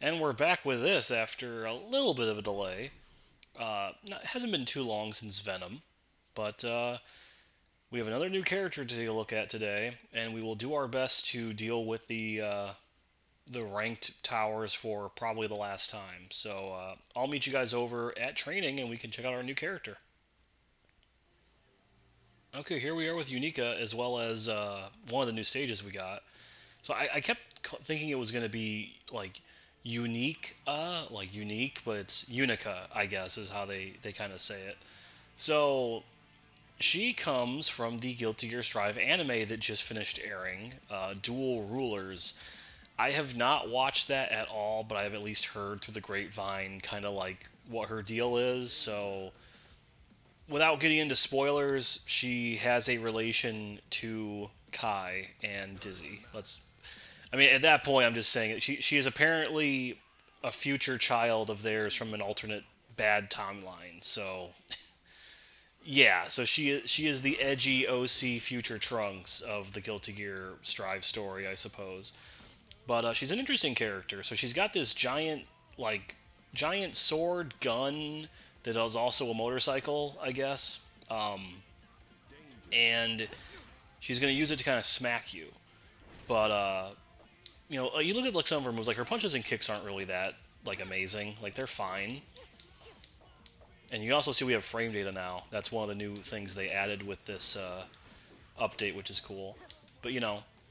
And we're back with this after a little bit of a delay. It hasn't been too long since Venom, but we have another new character to take a look at today, and we will do our best to deal with the ranked towers for probably the last time. So I'll meet you guys over at training, and we can check out our new character. Okay, here we are with Unika, as well as one of the new stages we got. So I kept thinking it was going to be like unique, but it's Unica, I guess, is how they kind of say it. So she comes from the Guilty Gear Strive anime that just finished airing, Dual Rulers. I have not watched that at all, but I have at least heard through the grapevine kind of like what her deal is. So without getting into spoilers, she has a relation to Kai and Dizzy. I mean, at that point, I'm just saying it. She is apparently a future child of theirs from an alternate bad timeline. So yeah, so she is the edgy OC future Trunks of the Guilty Gear Strive story, I suppose. But she's an interesting character. So she's got this giant sword gun that is also a motorcycle, I guess. And she's going to use it to kind of smack you. But you look at like some of her moves, like her punches and kicks aren't really that like amazing. Like they're fine. And you also see we have frame data now. That's one of the new things they added with this update, which is cool. But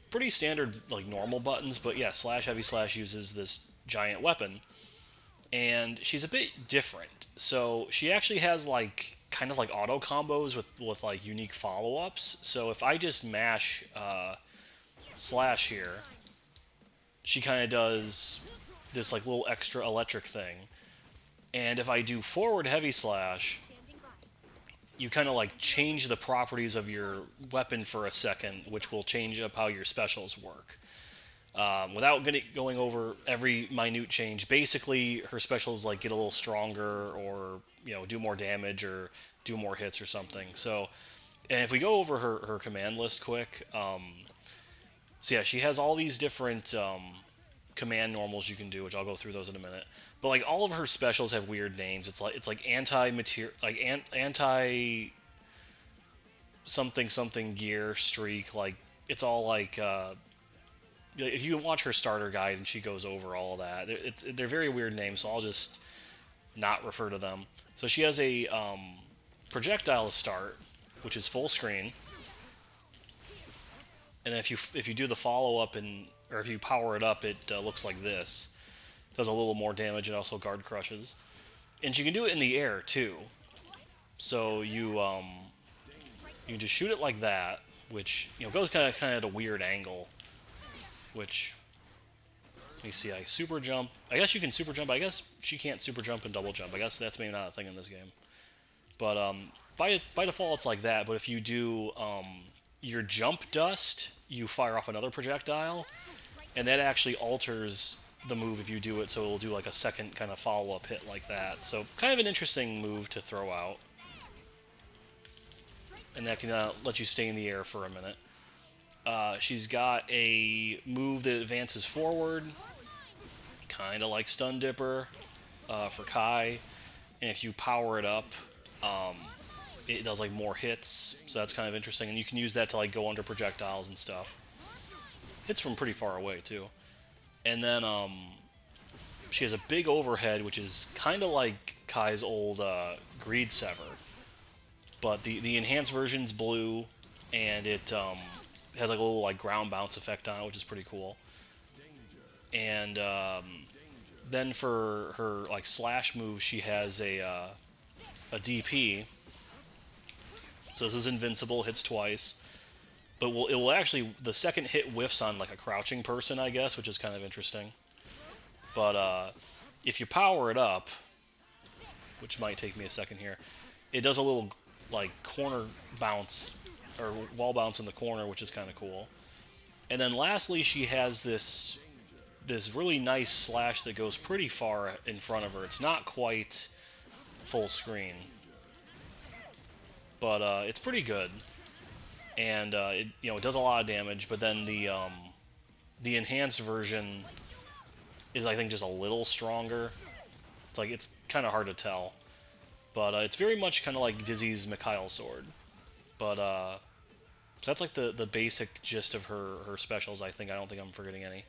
pretty standard like normal buttons. But yeah, slash heavy slash uses this giant weapon, and she's a bit different. So she actually has like kind of like auto combos with like unique follow ups. So if I just mash slash here, she kind of does this like little extra electric thing. And if I do forward heavy slash, you kind of like change the properties of your weapon for a second, which will change up how your specials work. Without going over every minute change, basically her specials like get a little stronger, or do more damage, or do more hits or something. So, and if we go over her command list quick, so yeah, she has all these different command normals you can do, which I'll go through those in a minute. But like all of her specials have weird names. It's like anti material, like anti something something gear streak. Like it's all like if you watch her starter guide and she goes over all of that, they're very weird names. So I'll just not refer to them. So she has a projectile to start, which is full screen, and then if you do the follow up or if you power it up, it looks like this. Does a little more damage and also guard crushes, and you can do it in the air too. So you just shoot it like that, which goes kind of at a weird angle. Which, let me see, I super jump. I guess you can super jump. I guess she can't super jump and double jump. I guess that's maybe not a thing in this game. But by default it's like that. But if you do your jump dust, you fire off another projectile, and that actually alters the move if you do it, so it'll do like a second kind of follow-up hit like that. So kind of an interesting move to throw out, and that can let you stay in the air for a minute. She's got a move that advances forward, kind of like Stun Dipper for Kai, and if you power it up, it does like more hits, so that's kind of interesting, and you can use that to like go under projectiles and stuff. Hits from pretty far away too. And then she has a big overhead, which is kind of like Kai's old Greed Sever, but the enhanced version's blue, and it has like a little like ground bounce effect on it, which is pretty cool. And then for her like slash move, she has a DP. So this is invincible, hits twice, but it will actually, the second hit whiffs on like a crouching person, I guess, which is kind of interesting. But if you power it up, which might take me a second here, it does a little like corner bounce or wall bounce in the corner, which is kind of cool. And then lastly, she has this really nice slash that goes pretty far in front of her. It's not quite full screen, but it's pretty good, and it does a lot of damage. But then the enhanced version is, I think, just a little stronger. It's like, it's kind of hard to tell. But it's very much kind of like Dizzy's Mikhail sword. But so that's like the basic gist of her specials, I think. I don't think I'm forgetting any.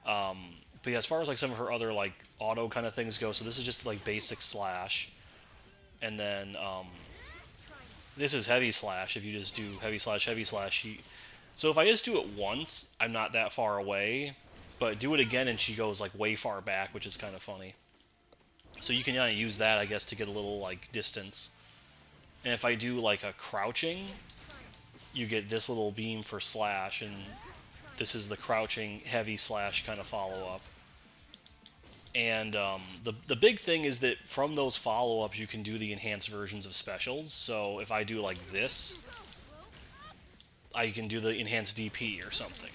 But yeah, as far as like some of her other like auto kind of things go, so this is just like basic slash. And then this is heavy slash. If you just do heavy slash, so if I just do it once, I'm not that far away. But do it again and she goes like way far back, which is kind of funny. So you can kind of use that, I guess, to get a little like distance. And if I do like a crouching, you get this little beam for slash, and this is the crouching heavy slash kind of follow-up. And the big thing is that from those follow-ups, you can do the enhanced versions of specials. So if I do like this, I can do the enhanced DP or something.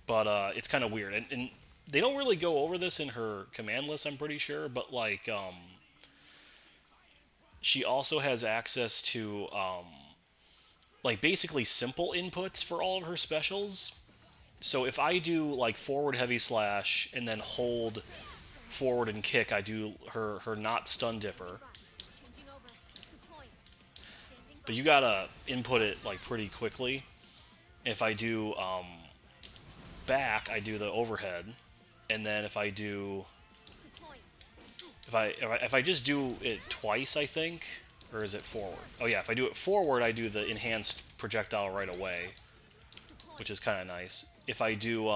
But it's kind of weird. And they don't really go over this in her command list, I'm pretty sure. But like, she also has access to like basically simple inputs for all of her specials. So if I do like forward heavy slash and then hold forward and kick, I do her not stun dipper. But you gotta input it like pretty quickly. If I do back, I do the overhead, and then if I do if I just do it twice, I think, or is it forward? Oh yeah, if I do it forward, I do the enhanced projectile right away, which is kind of nice. If I do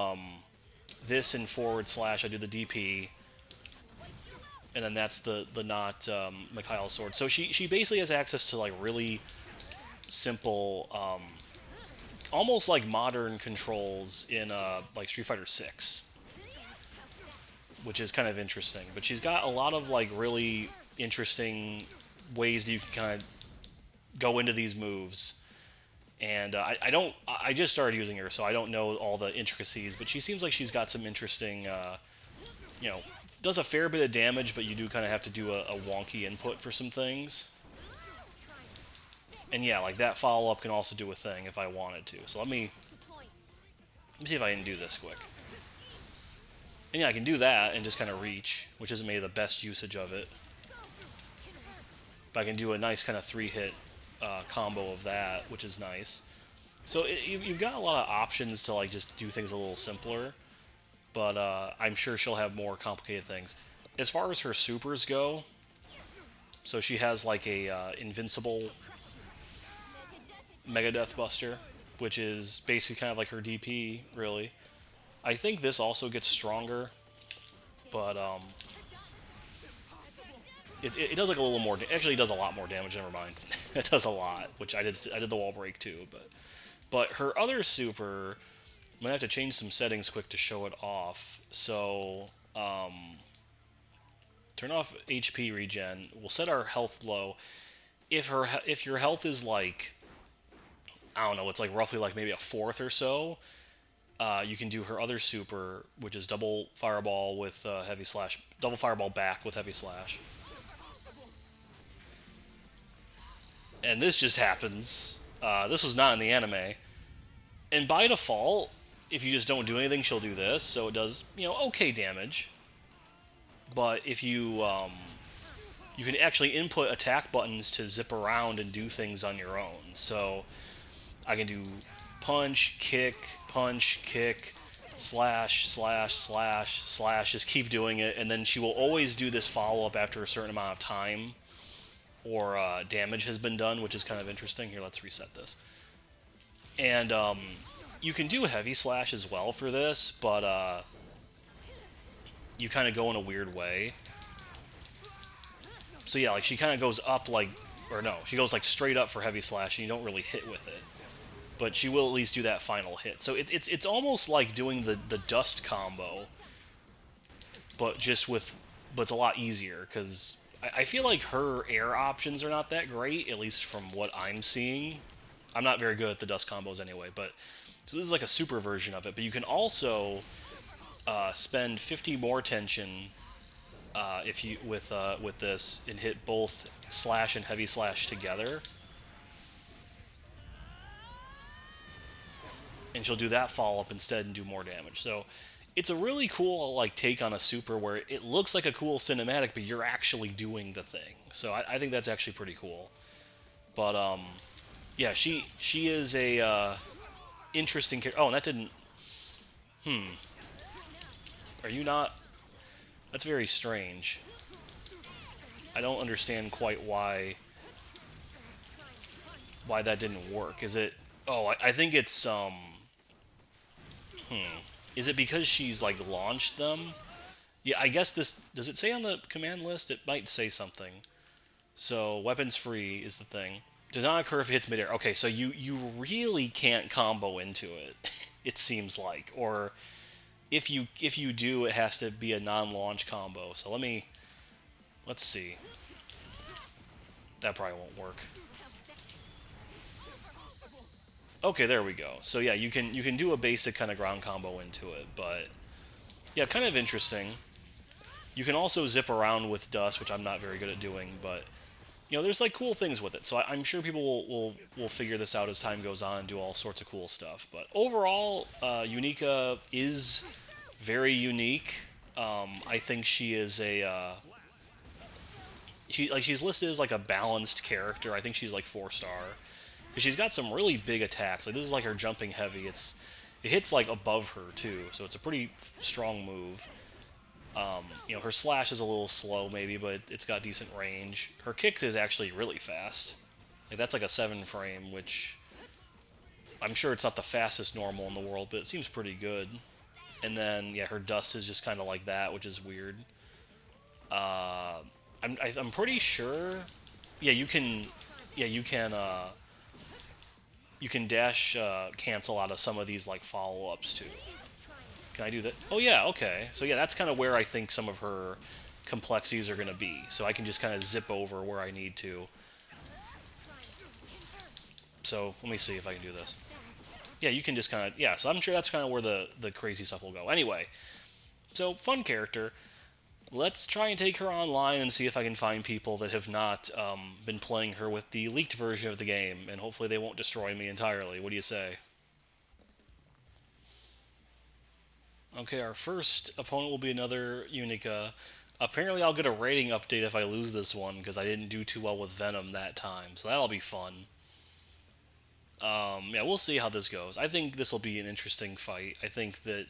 this in forward slash, I do the DP, and then that's the not Mikhail sword. So she basically has access to like really simple, almost like modern controls in like Street Fighter 6, which is kind of interesting. But she's got a lot of like really interesting ways that you can kind of go into these moves. And I just started using her, so I don't know all the intricacies, but she seems like she's got some interesting, does a fair bit of damage, but you do kind of have to do a wonky input for some things. And yeah, like that follow-up can also do a thing if I wanted to. So let me see if I can do this quick. And yeah, I can do that and just kind of reach, which isn't maybe the best usage of it. But I can do a nice kind of 3-hit combo of that, which is nice. So you've got a lot of options to like just do things a little simpler, but I'm sure she'll have more complicated things. As far as her supers go, so she has like a invincible Mega Death Buster, which is basically kind of like her DP, really. I think this also gets stronger, but it does like a little more. Actually, it does a lot more damage. Never mind, it does a lot, which I did the wall break too. But her other super, I'm gonna have to change some settings quick to show it off. So turn off HP regen. We'll set our health low. If your health is like, I don't know, it's like roughly like maybe a fourth or so, you can do her other super, which is double fireball with heavy slash, double fireball back with heavy slash. And this just happens. This was not in the anime. And by default, if you just don't do anything, she'll do this. So it does, okay damage. But if you you can actually input attack buttons to zip around and do things on your own. So I can do punch, kick, slash, slash, slash, slash, just keep doing it, and then she will always do this follow-up after a certain amount of time, or damage has been done, which is kind of interesting. Here, let's reset this. And you can do heavy slash as well for this, but you kind of go in a weird way. So yeah, like she kind of goes up like, or no, she goes like straight up for heavy slash, and you don't really hit with it. But she will at least do that final hit. So it's almost like doing the dust combo, but but it's a lot easier, because I feel like her air options are not that great, at least from what I'm seeing. I'm not very good at the dust combos anyway, but so this is like a super version of it. But you can also spend 50 more tension if you with this, and hit both slash and heavy slash together. And she'll do that follow-up instead and do more damage. So it's a really cool like take on a super where it looks like a cool cinematic, but you're actually doing the thing. So I think that's actually pretty cool. But yeah, she is a interesting character. Oh, and that didn't. Are you not? That's very strange. I don't understand quite why that didn't work. Is it? Oh, I think it's Is it because she's like launched them? Yeah, I guess this does it say on the command list? It might say something. So weapons free is the thing. Does not occur if it hits midair. Okay, so you really can't combo into it. It seems like, or if you do, it has to be a non-launch combo. So let's see. That probably won't work. Okay, there we go. So yeah, you can do a basic kind of ground combo into it, but yeah, kind of interesting. You can also zip around with dust, which I'm not very good at doing, but there's like cool things with it. So I'm sure people will figure this out as time goes on and do all sorts of cool stuff. But overall, Unika is very unique. I think she is she's listed as like a balanced character. I think she's like 4-star because she's got some really big attacks. Like this is like her jumping heavy. It hits like above her too, so it's a pretty strong move. Her slash is a little slow maybe, but it's got decent range. Her kick is actually really fast. Like that's like a 7 frame, which I'm sure it's not the fastest normal in the world, but it seems pretty good. And then yeah, her dust is just kind of like that, which is weird. I'm pretty sure. Yeah, you can. Yeah, you can dash cancel out of some of these like follow ups too. Can I do that? Oh yeah, okay. So yeah, that's kind of where I think some of her complexities are going to be. So I can just kind of zip over where I need to. So let me see if I can do this. Yeah, you can just kind of, yeah, so I'm sure that's kind of where the crazy stuff will go. Anyway, so fun character. Let's try and take her online and see if I can find people that have not been playing her with the leaked version of the game, and hopefully they won't destroy me entirely. What do you say? Okay, our first opponent will be another Unica. Apparently I'll get a rating update if I lose this one, because I didn't do too well with Venom that time, so that'll be fun. Yeah, we'll see how this goes. I think this will be an interesting fight. I think that,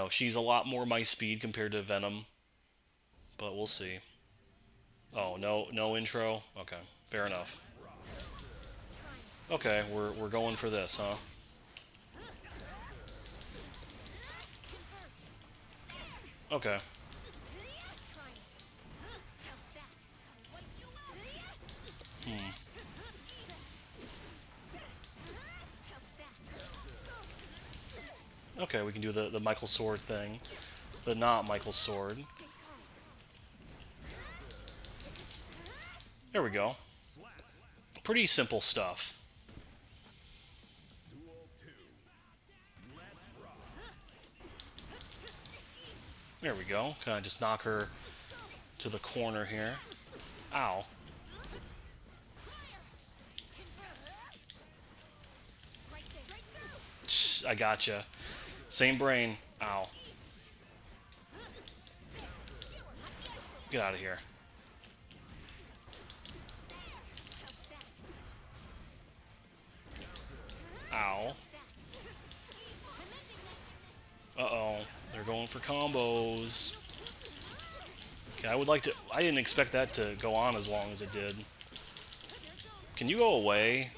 she's a lot more my speed compared to Venom, but we'll see. Oh, no intro? Okay, fair enough. Okay, we're going for this, huh? Okay. Hmm. Okay, we can do the Michael Sword thing. The not Michael Sword. There we go. Pretty simple stuff. There we go. Kind of just knock her to the corner here. Ow. I gotcha. Same brain. Ow. Get out of here. Ow. Uh-oh. They're going for combos. Okay, I didn't expect that to go on as long as it did. Can you go away?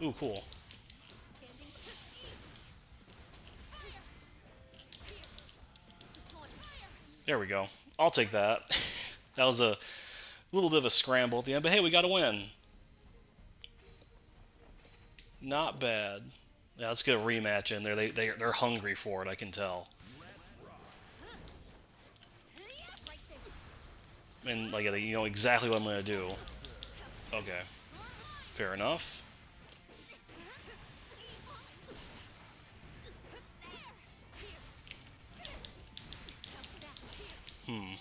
Ooh, cool. There we go. I'll take that. That was a little bit of a scramble at the end, but hey, we got to win. Not bad. Yeah, let's get a rematch in there. They're hungry for it, I can tell. And like you know exactly what I'm gonna do. Okay, fair enough. Hmm.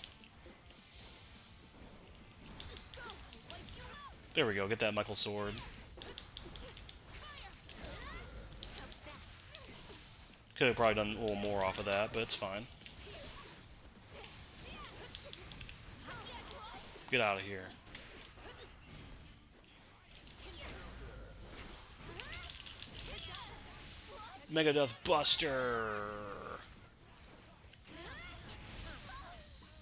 There we go. Get that Michael sword. Could have probably done a little more off of that, but it's fine. Get out of here. Mega Death Buster!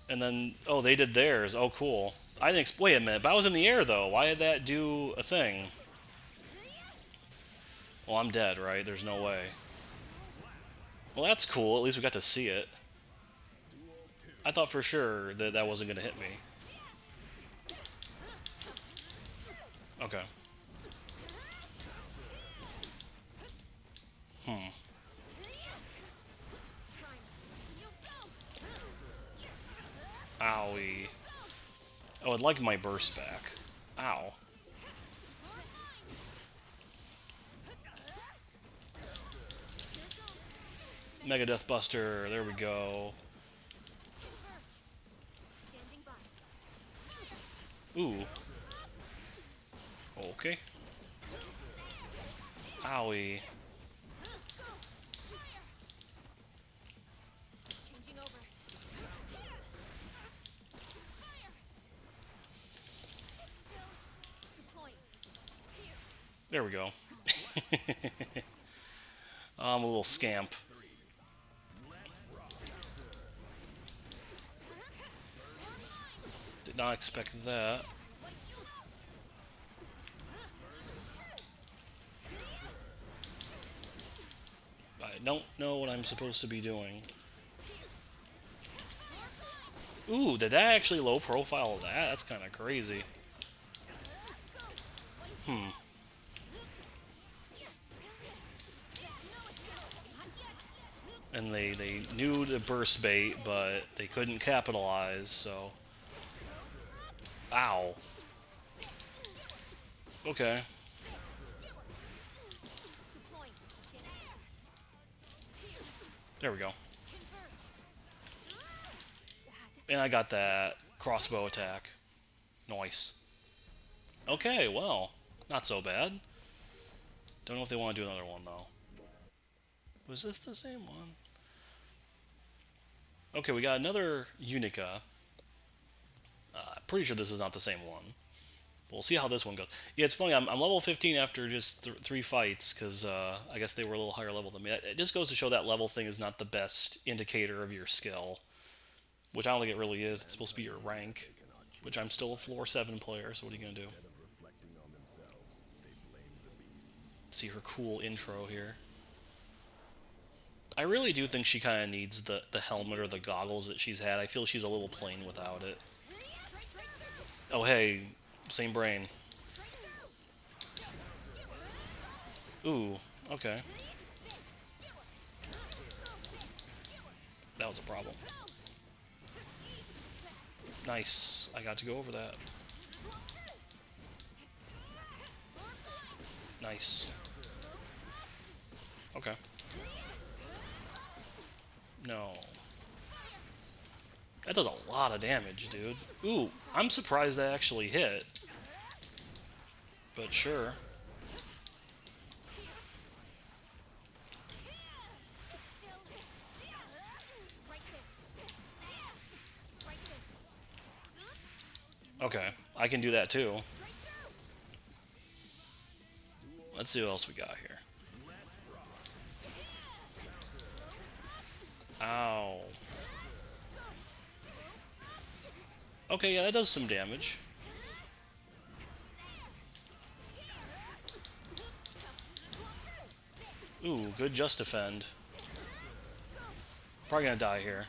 And then, oh, they did theirs. Oh, cool. I didn't. Wait a minute, but I was in the air though. Why did that do a thing? Well, I'm dead, right? There's no way. Well, that's cool. At least we got to see it. I thought for sure that that wasn't going to hit me. Okay. Owie. Oh, I'd like my burst back. Ow. Mega Death Buster. There we go. Ooh. Okay. Owie. There we go. I'm a little scamp. Did not expect that. I don't know what I'm supposed to be doing. Ooh, did that actually low profile that? That's kind of crazy. And they knew to burst bait, but they couldn't capitalize, so... Ow. Okay. There we go. And I got that crossbow attack. Nice. Okay, well, not so bad. Don't know if they want to do another one, though. Was this the same one? Okay, we got another Unika. Pretty sure this is not the same one. We'll see how this one goes. Yeah, it's funny. I'm level 15 after just 3 fights, because I guess they were a little higher level than me. It just goes to show that level thing is not the best indicator of your skill. Which I don't think it really is. It's supposed to be your rank. Which I'm still a floor 7 player, so what are you going to do? See her cool intro here. I really do think she kind of needs the helmet or the goggles that she's had. I feel she's a little plain without it. Oh, hey. Same brain. Ooh, okay. That was a problem. Nice. I got to go over that. Nice. Okay. No. That does a lot of damage, dude. Ooh, I'm surprised that actually hit. But sure. Okay, I can do that too. Let's see what else we got here. Ow. Okay, yeah, that does some damage. Ooh, good just defend. Probably gonna die here.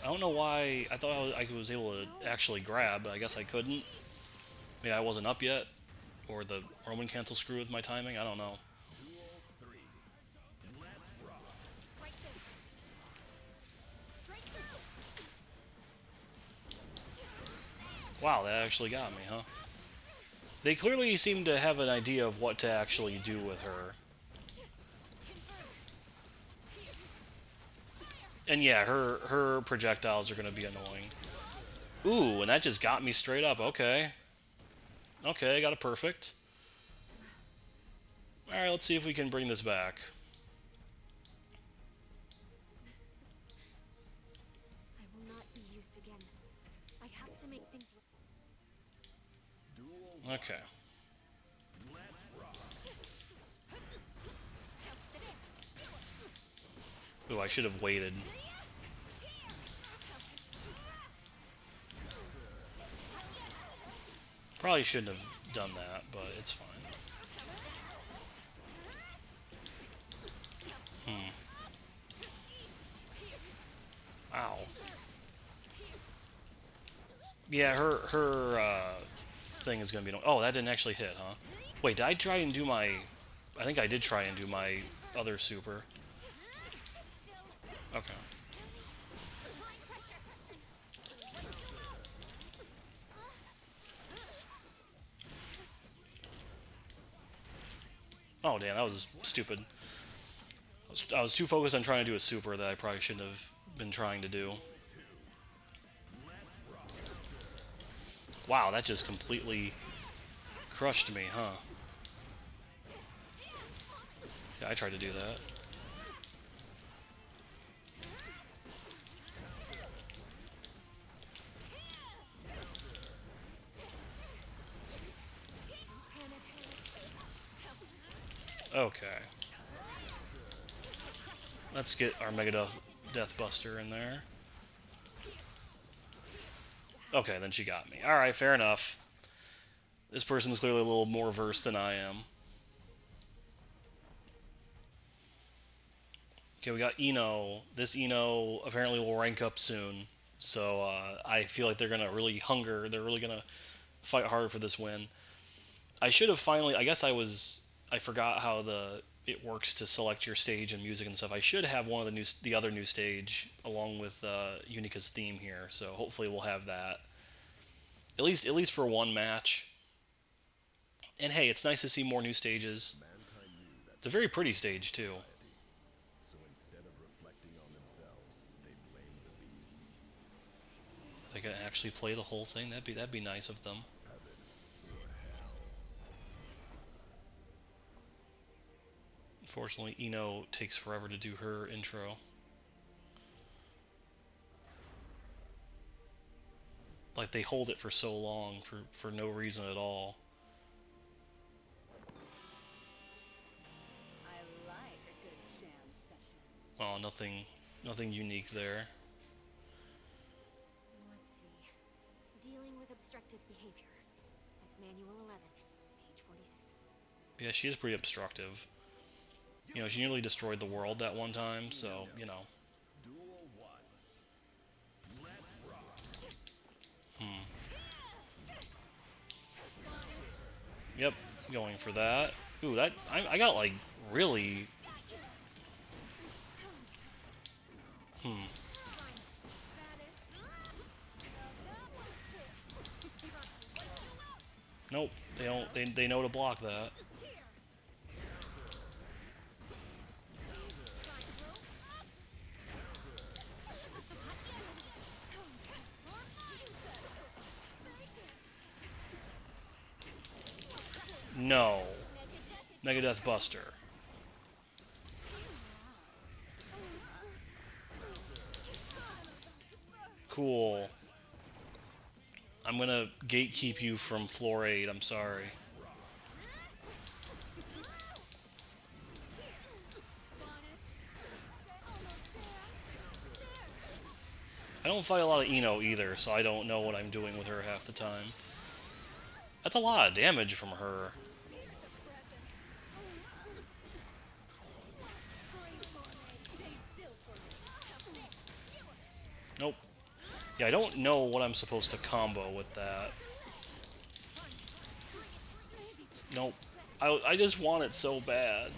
I don't know why. I thought I was able to actually grab, but I guess I couldn't. Maybe I wasn't up yet. Or the Roman cancel screw with my timing. I don't know. Wow, that actually got me, huh? They clearly seem to have an idea of what to actually do with her. And yeah, her projectiles are going to be annoying. Ooh, and that just got me straight up. Okay. Okay, I got a perfect. Alright, let's see if we can bring this back. I will not be used again. I have to make things Okay. Ooh, I should have waited. Probably shouldn't have done that, but it's fine. Ow. Yeah, her thing is gonna be. Oh, that didn't actually hit, huh? Wait, did I try and do my? I think I did try and do my other super. Okay. Oh damn, that was stupid. I was too focused on trying to do a super that I probably shouldn't have been trying to do. Wow, that just completely crushed me, huh? Yeah, I tried to do that. Okay. Let's get our Death Buster in there. Okay, then she got me. Alright, fair enough. This person is clearly a little more versed than I am. Okay, we got Eno. This Eno apparently will rank up soon. So I feel like they're going to really hunger. They're really going to fight hard for this win. I should have finally. I guess I forgot how it works to select your stage and music and stuff. I should have one of the other new stage along with Unika's theme here. So hopefully we'll have that at least for one match. And hey, it's nice to see more new stages. It's a very pretty stage too. They can actually play the whole thing. That'd be nice of them. Unfortunately, Eno takes forever to do her intro. Like they hold it for so long for no reason at all. I like a good jam session. Oh, nothing unique there. Let's see. Dealing with obstructive behavior. That's Manual 11, page 46. Yeah, she is pretty obstructive. She nearly destroyed the world that one time, so. Yep, going for that. Ooh, I got like really. Nope, they don't. They know to block that. No, Megadeth Buster. Cool. I'm gonna gatekeep you from floor 8. I'm sorry. I don't fight a lot of Eno either, so I don't know what I'm doing with her half the time. That's a lot of damage from her. Nope. Yeah, I don't know what I'm supposed to combo with that. Nope. I just want it so bad.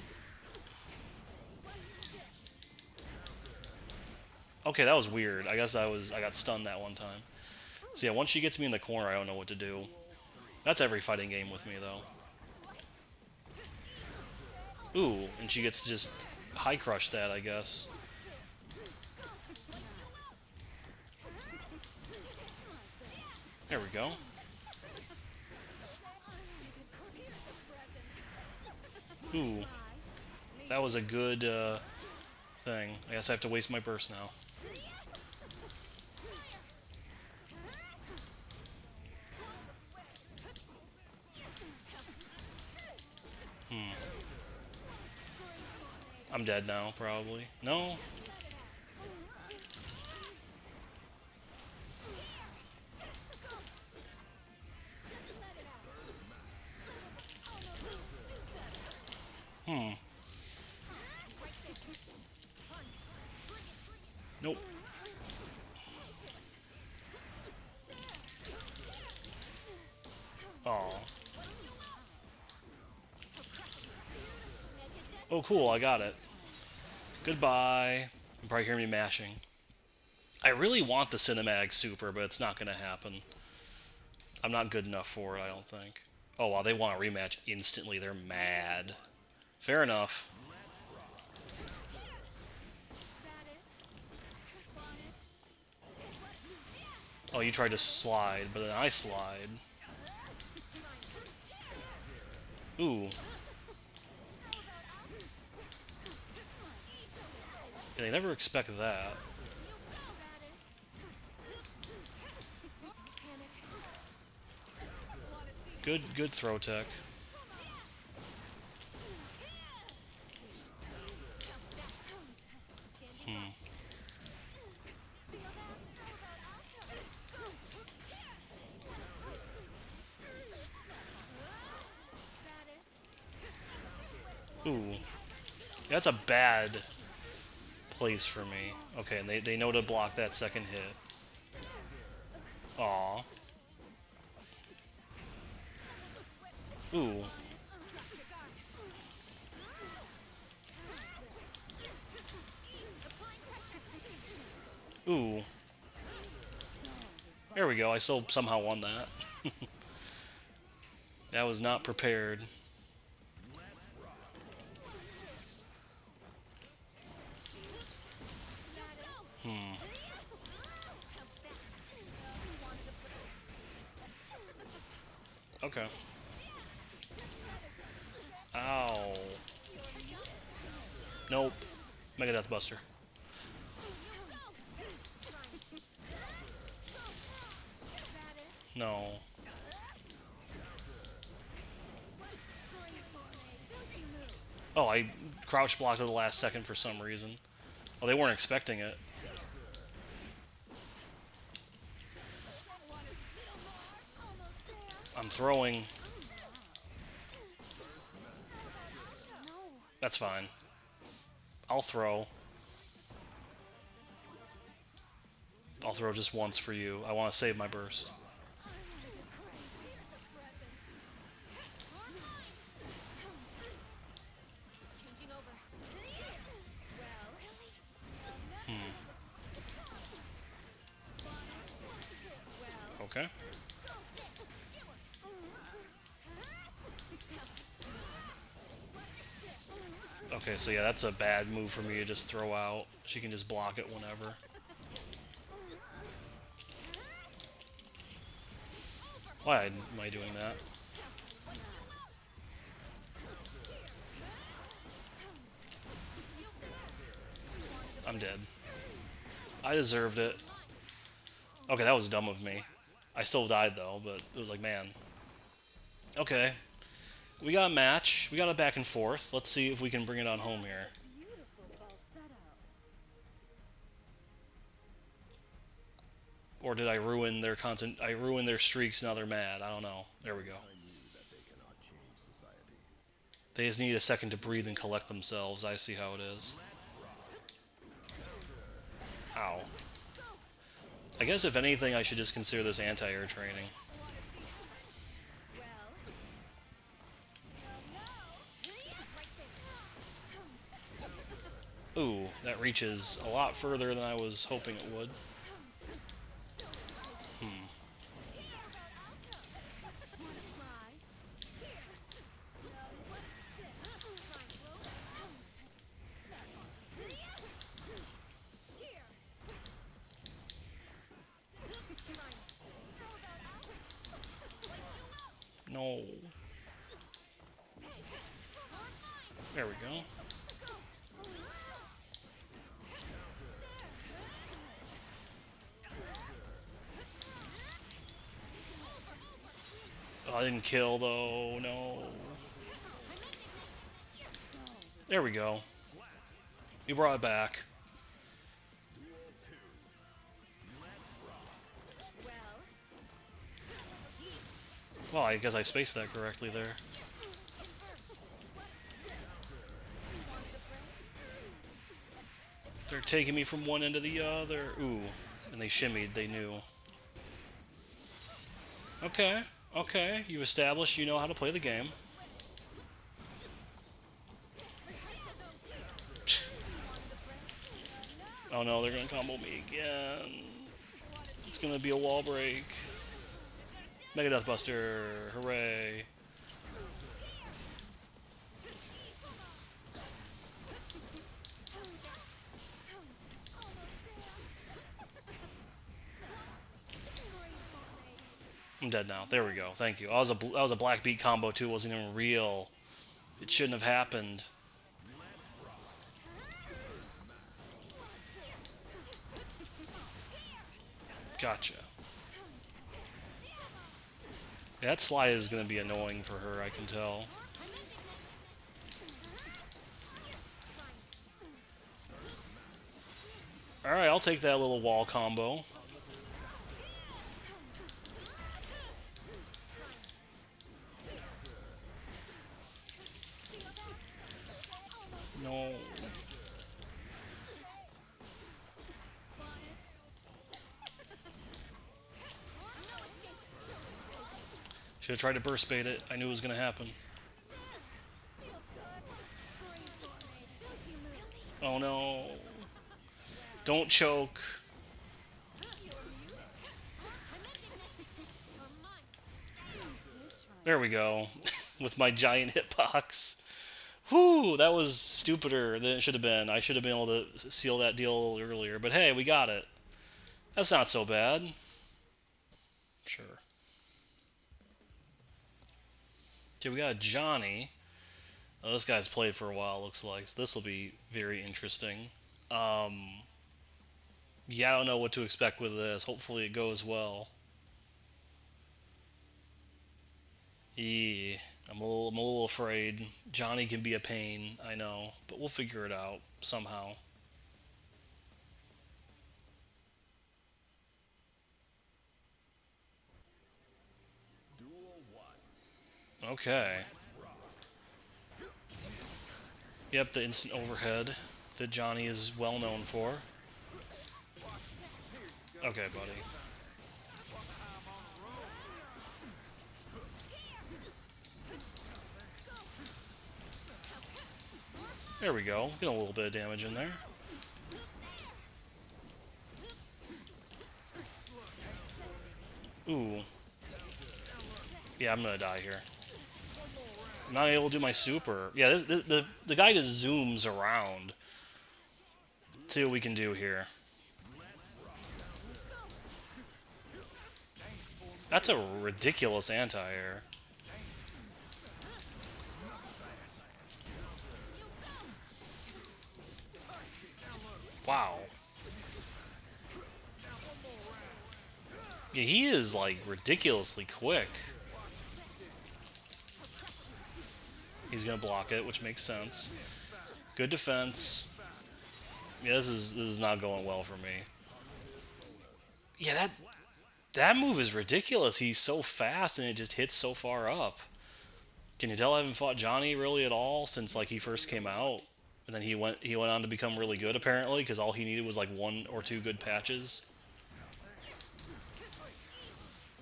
Okay, that was weird. I guess I got stunned that one time. So yeah, once she gets me in the corner, I don't know what to do. That's every fighting game with me, though. Ooh, and she gets to just high crush that, I guess. There we go. Ooh. That was a good thing. I guess I have to waste my burst now. I'm dead now, probably. No? Nope. Aw. Oh, cool, I got it. Goodbye. You probably hear me mashing. I really want the cinematic super, but it's not going to happen. I'm not good enough for it, I don't think. Oh, wow, they want a rematch instantly. They're mad. Fair enough. Oh, you tried to slide, but then I slide. Ooh. Yeah, they never expect that. Good throw tech. Ooh. That's a bad place for me. Okay, and they know to block that second hit. Aw. Ooh. Ooh. There we go. I still somehow won that. That was not prepared. Okay. Ow. Nope. Mega Death Buster. No. Oh, I crouch blocked at the last second for some reason. Oh, they weren't expecting it. I'm throwing. That's fine. I'll throw. I'll throw just once for you. I want to save my burst. Okay. Okay, so yeah, that's a bad move for me to just throw out. She can just block it whenever. Why am I doing that? I'm dead. I deserved it. Okay, that was dumb of me. I still died though, but it was like, man. Okay. We got a match. We got a back and forth. Let's see if we can bring it on home here. Or did I ruin their content? I ruined their streaks, now they're mad. I don't know. There we go. They just need a second to breathe and collect themselves. I see how it is. Ow. I guess if anything, I should just consider this anti-air training. Ooh, that reaches a lot further than I was hoping it would. No. There we go. Oh, I didn't kill, though. No. There we go. We brought it back. Well, I guess I spaced that correctly there. They're taking me from one end to the other. Ooh. And they shimmied. They knew. Okay. Okay. You've established you know how to play the game. Oh no, they're gonna combo me again. It's gonna be a wall break. Mega Death Buster. Hooray. I'm dead now. There we go. Thank you. That was a black beat combo too. It wasn't even real. It shouldn't have happened. Gotcha. Yeah, that slide is going to be annoying for her, I can tell. Alright, I'll take that little wall combo. No. Should have tried to burst bait it. I knew it was going to happen. Oh no. Don't choke. There we go. With my giant hitbox. Whew, that was stupider than it should have been. I should have been able to seal that deal earlier. But hey, we got it. That's not so bad. Sure. Okay, we got Johnny. Oh, this guy's played for a while, looks like. So this will be very interesting. Yeah, I don't know what to expect with this. Hopefully it goes well. Yeah, I'm a little afraid. Johnny can be a pain, I know. But we'll figure it out somehow. Okay. Yep, the instant overhead that Johnny is well known for. Okay, buddy. There we go. Get a little bit of damage in there. Ooh. Yeah, I'm gonna die here. I'm not able to do my super. Yeah, the guy just zooms around. Let's see what we can do here. That's a ridiculous anti-air. Wow. Yeah, he is, like, ridiculously quick. He's gonna block it, which makes sense. Good defense. Yeah, this is not going well for me. Yeah, that move is ridiculous. He's so fast and it just hits so far up. Can you tell I haven't fought Johnny really at all since like he first came out? And then he went on to become really good apparently because all he needed was like 1 or 2 good patches.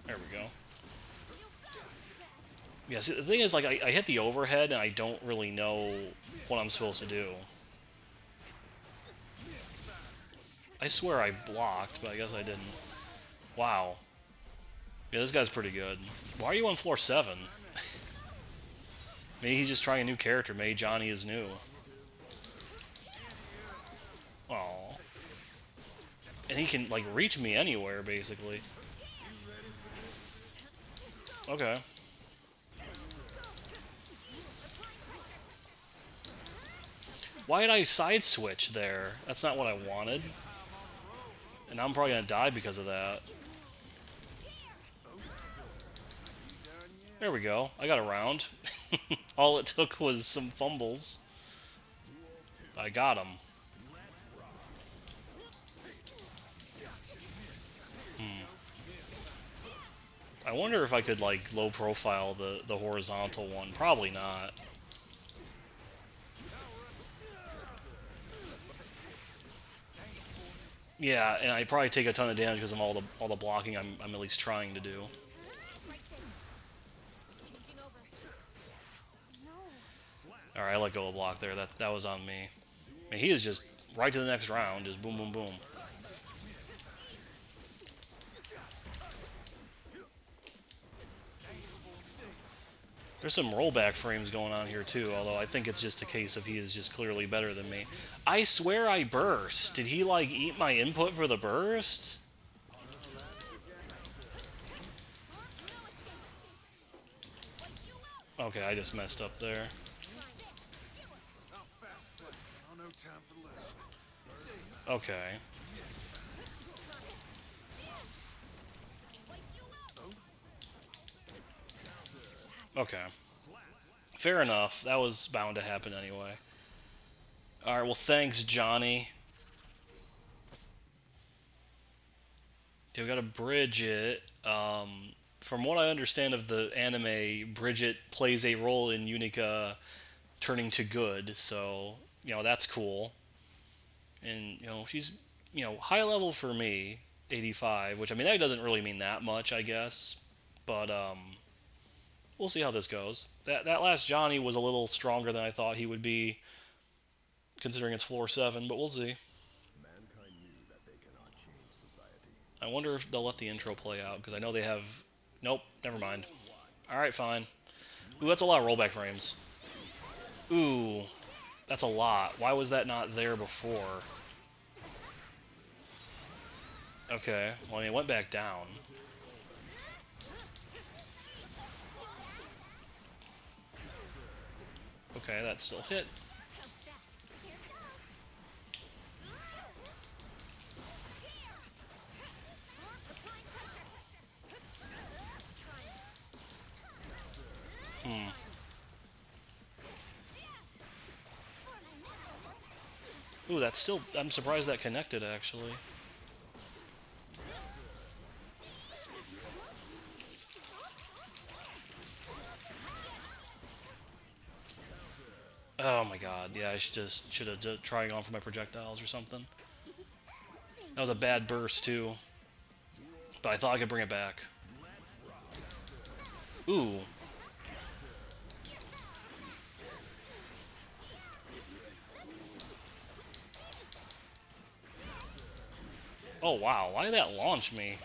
There we go. Yeah, see, the thing is, like, I hit the overhead and I don't really know what I'm supposed to do. I swear I blocked, but I guess I didn't. Wow. Yeah, this guy's pretty good. Why are you on floor 7? Maybe he's just trying a new character. Maybe Johnny is new. Aww. And he can, like, reach me anywhere, basically. Okay. Why did I side switch there? That's not what I wanted. And I'm probably gonna die because of that. There we go. I got around. All it took was some fumbles. I got him. I wonder if I could, like, low profile the horizontal one. Probably not. Yeah, and I probably take a ton of damage because of all the blocking I'm at least trying to do. Alright, I let go of block there. That was on me. I mean, he is just right to the next round, just boom, boom, boom. There's some rollback frames going on here too, although I think it's just a case of he is just clearly better than me. I swear I burst. Did he, like, eat my input for the burst? Okay, I just messed up there. Okay. Okay. Fair enough. That was bound to happen anyway. Alright, well, thanks, Johnny. Okay, we got a Bridget. From what I understand of the anime, Bridget plays a role in Unika turning to good, so, you know, that's cool. And, you know, she's, you know, high level for me, 85, which, I mean, that doesn't really mean that much, I guess. But, we'll see how this goes. That last Johnny was a little stronger than I thought he would be, considering it's floor 7, but we'll see. I wonder if they'll let the intro play out, because I know they have... Nope, never mind. Alright, fine. Ooh, that's a lot of rollback frames. Ooh, that's a lot. Why was that not there before? Okay, well, it went back down. Okay, that still hit. Ooh, that's still... I'm surprised that connected, actually. Oh my god, yeah, I should have tried on for my projectiles or something. That was a bad burst, too. But I thought I could bring it back. Ooh. Oh wow, why did that launch me?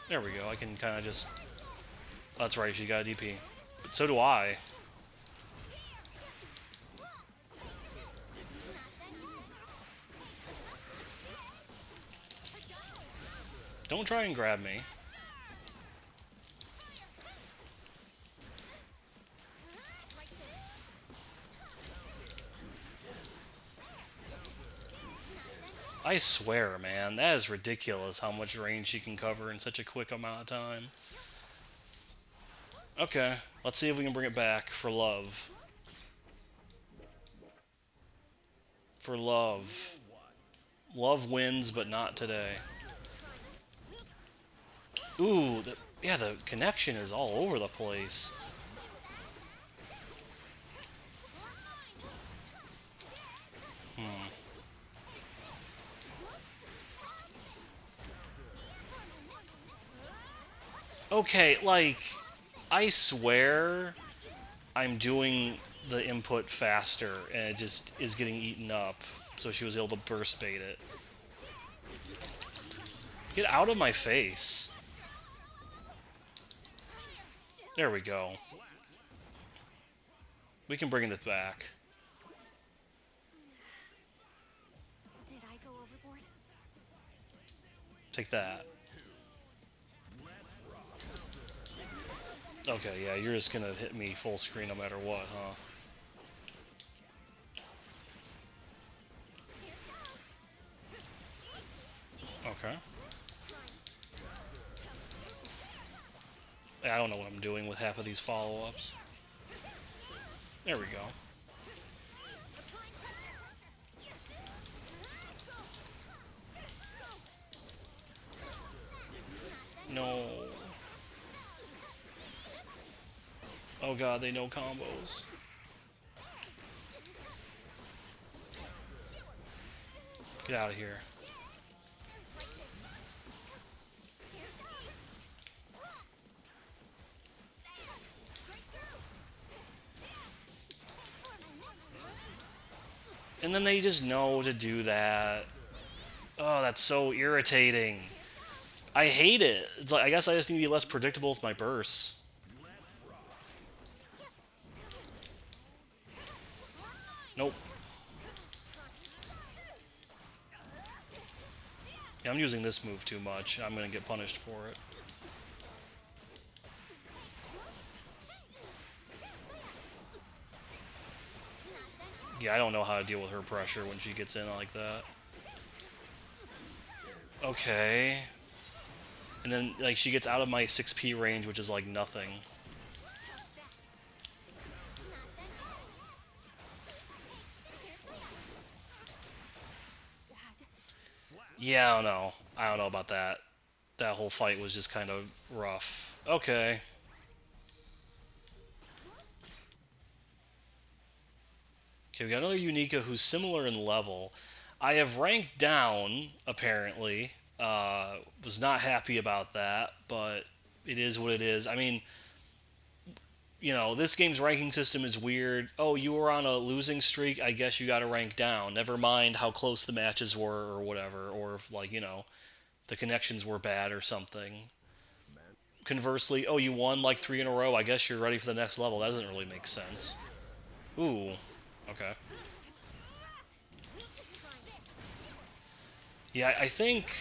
There we go, I can kind of just... Oh, that's right, she got a DP. But so do I. Don't try and grab me. I swear, man, that is ridiculous how much range she can cover in such a quick amount of time. Okay, let's see if we can bring it back for love. For love. Love wins, but not today. Ooh, yeah, the connection is all over the place. Okay, like, I swear I'm doing the input faster, and it just is getting eaten up, so she was able to burst bait it. Get out of my face. There we go. We can bring this back. Did I go overboard? Take that. Okay, yeah, you're just gonna hit me full screen no matter what, huh? Okay. I don't know what I'm doing with half of these follow-ups. There we go. No. Oh god, they know combos. Get out of here. And then they just know to do that. Oh, that's so irritating. I hate it. It's like I guess I just need to be less predictable with my bursts. Nope. Yeah, I'm using this move too much. I'm gonna get punished for it. Yeah, I don't know how to deal with her pressure when she gets in like that. Okay. And then, like, she gets out of my 6p range, which is, like, nothing. Yeah, I don't know. I don't know about that. That whole fight was just kind of rough. Okay. Okay, we got another Unika who's similar in level. I have ranked down, apparently. Was not happy about that, but it is what it is. I mean, you know, this game's ranking system is weird. Oh, you were on a losing streak, I guess you gotta rank down. Never mind how close the matches were or whatever, or if, like, you know, the connections were bad or something. Conversely, oh, you won like 3 in a row, I guess you're ready for the next level. That doesn't really make sense. Ooh. Okay. Yeah, I think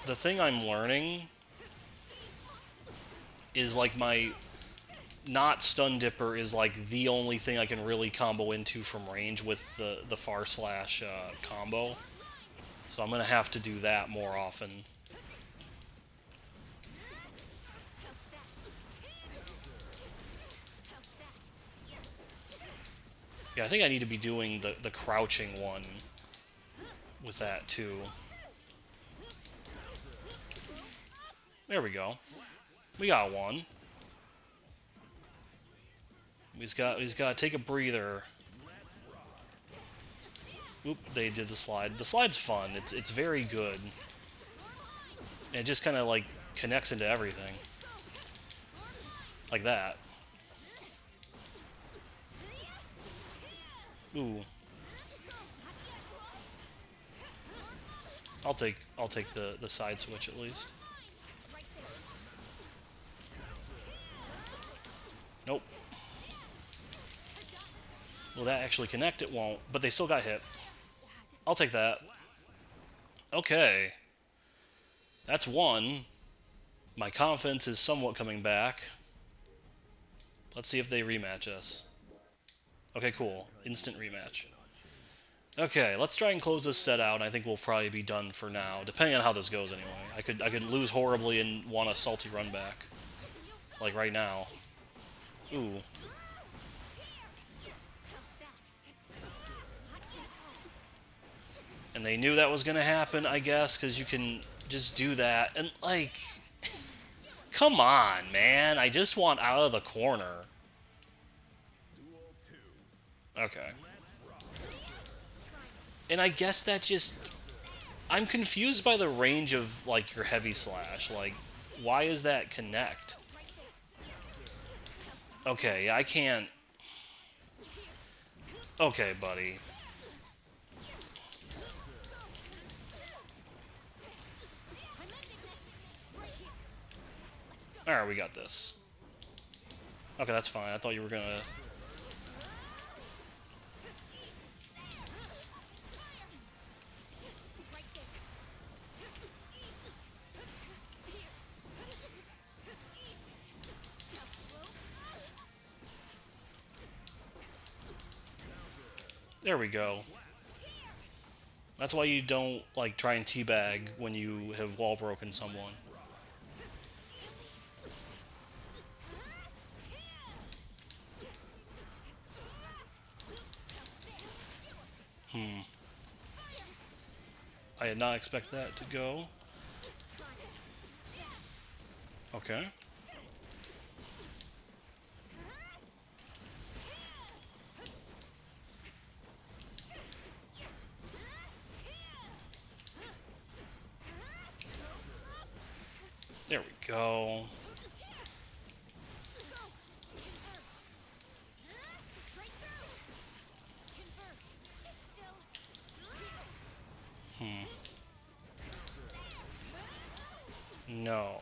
the thing I'm learning is like my not stun dipper is like the only thing I can really combo into from range with the far slash combo. So I'm gonna have to do that more often. Yeah, I think I need to be doing the crouching one with that too. There we go. We got one. He's got to take a breather. Oop, they did the slide. The slide's fun. It's very good. And it just kind of like connects into everything. Like that. Ooh. I'll take the side switch at least. Nope. Will that actually connect? It won't. But they still got hit. I'll take that. Okay. That's one. My confidence is somewhat coming back. Let's see if they rematch us. Okay, cool. Instant rematch. Okay, let's try and close this set out, and I think we'll probably be done for now, depending on how this goes anyway. I could lose horribly and want a salty run back. Like right now. Ooh. And they knew that was going to happen, I guess, because you can just do that. And, like, come on, man. I just want out of the corner. Okay. And I guess that just... I'm confused by the range of, like, your heavy slash. Like, why is that connect? Okay, I can't... Okay, buddy. Alright, we got this. Okay, that's fine. I thought you were gonna... There we go. That's why you don't, like, try and teabag when you have wall broken someone. I did not expect that to go. Okay. There we go. No.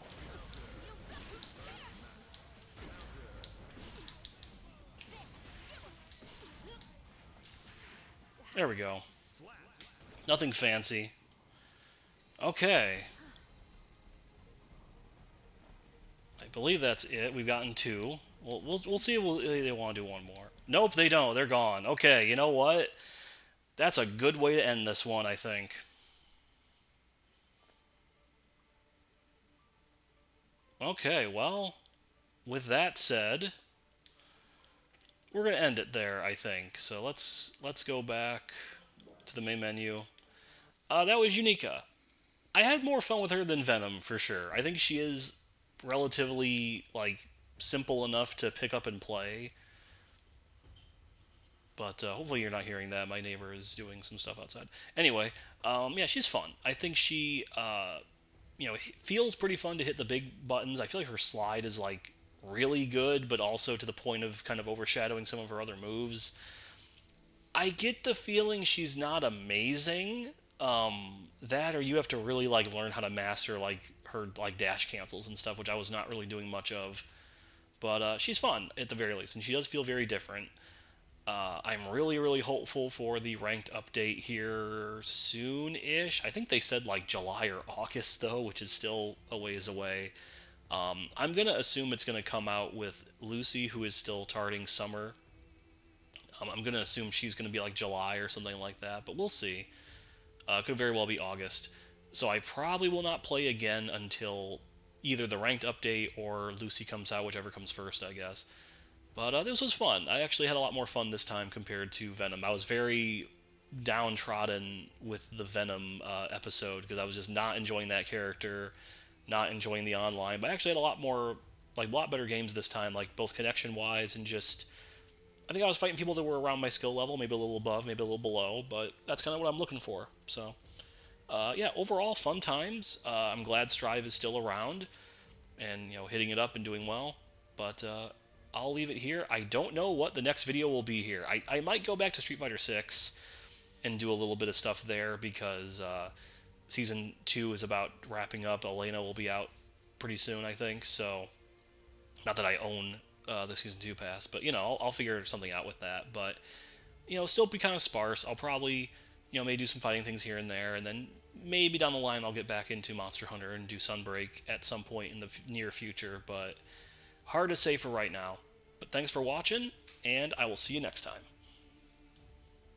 There we go. Nothing fancy. Okay. I believe that's it. We've gotten two. We'll see if they want to do one more. Nope, they don't. They're gone. Okay, you know what? That's a good way to end this one, I think. Okay, well, with that said, we're gonna end it there, I think. So let's go back to the main menu. That was Unika. I had more fun with her than Venom for sure. I think she is relatively like simple enough to pick up and play. But hopefully you're not hearing that. My neighbor is doing some stuff outside. Anyway, yeah, she's fun. I think she, feels pretty fun to hit the big buttons. I feel like her slide is like really good, but also to the point of kind of overshadowing some of her other moves. I get the feeling she's not amazing. That or you have to really like learn how to master like her like dash cancels and stuff, which I was not really doing much of. But she's fun at the very least, and she does feel very different. I'm really, really hopeful for the ranked update here soon-ish. I think they said like July or August though, which is still a ways away. I'm gonna assume it's gonna come out with Lucy, who is still targeting summer. I'm gonna assume she's gonna be like July or something like that, but we'll see. Could very well be August. So I probably will not play again until either the ranked update or Lucy comes out, whichever comes first, I guess. But this was fun. I actually had a lot more fun this time compared to Venom. I was very downtrodden with the Venom episode because I was just not enjoying that character, not enjoying the online. But I actually had a lot more, like, a lot better games this time, like both connection wise and just. I think I was fighting people that were around my skill level, maybe a little above, maybe a little below, but that's kind of what I'm looking for. So, yeah, overall, fun times. I'm glad Strive is still around and, hitting it up and doing well. But I'll leave it here. I don't know what the next video will be here. I might go back to Street Fighter 6 and do a little bit of stuff there because Season 2 is about wrapping up. Elena will be out pretty soon, I think. So, not that I own the Season 2 pass, but, I'll figure something out with that. But, still be kind of sparse. I'll probably, maybe do some fighting things here and there, and then maybe down the line I'll get back into Monster Hunter and do Sunbreak at some point in the near future, but hard to say for right now. But thanks for watching, and I will see you next time.